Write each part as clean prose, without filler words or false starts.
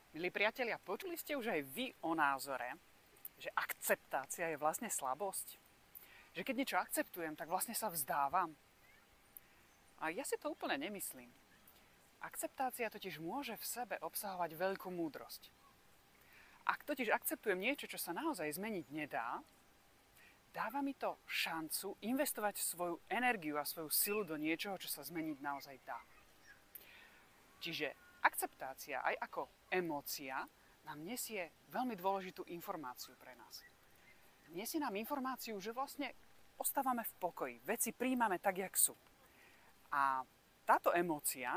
Milí priatelia, počuli ste už aj vy o názore, že akceptácia je vlastne slabosť? Že keď niečo akceptujem, tak vlastne sa vzdávam? A ja si to úplne nemyslím. Akceptácia totiž môže v sebe obsahovať veľkú múdrosť. Ak totiž akceptujem niečo, čo sa naozaj zmeniť nedá, dáva mi to šancu investovať svoju energiu a svoju silu do niečoho, čo sa zmeniť naozaj dá. Čiže akceptácia aj ako emócia nám nesie veľmi dôležitú informáciu pre nás. Nesie nám informáciu, že vlastne ostávame v pokoji, veci príjmame tak, jak sú. A táto emócia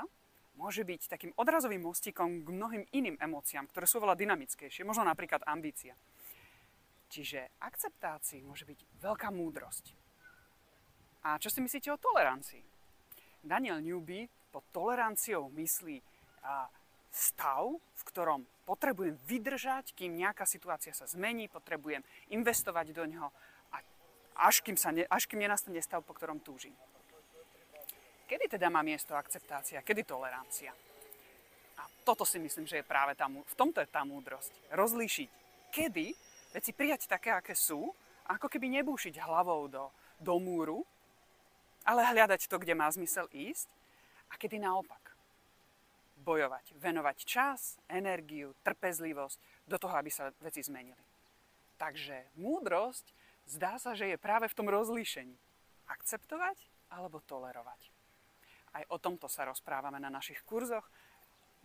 môže byť takým odrazovým mostíkom k mnohým iným emóciám, ktoré sú veľa dynamickejšie, možno napríklad ambícia. Čiže akceptácii môže byť veľká múdrosť. A čo si myslíte o tolerancii? Daniel Newby pod toleranciou myslí stav, v ktorom potrebujem vydržať, kým nejaká situácia sa zmení, potrebujem investovať do ňoho až kým nenastane stav, po ktorom túžim. Kedy teda má miesto akceptácia, kedy tolerancia? A toto si myslím, že je práve v tomto je tá múdrosť. Rozlíšiť, kedy veci prijať také, aké sú, ako keby nebúšiť hlavou do múru, ale hľadať to, kde má zmysel ísť, a kedy naopak bojovať, venovať čas, energiu, trpezlivosť do toho, aby sa veci zmenili. Takže múdrosť zdá sa, že je práve v tom rozlíšení. Akceptovať alebo tolerovať. Aj o tomto sa rozprávame na našich kurzoch,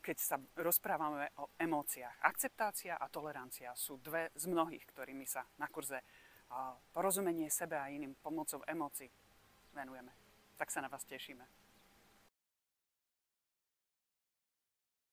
keď sa rozprávame o emóciách. Akceptácia a tolerancia sú dve z mnohých, ktorými sa na kurze porozumenie sebe a iným pomocou emócií venujeme. Tak sa na vás tešíme.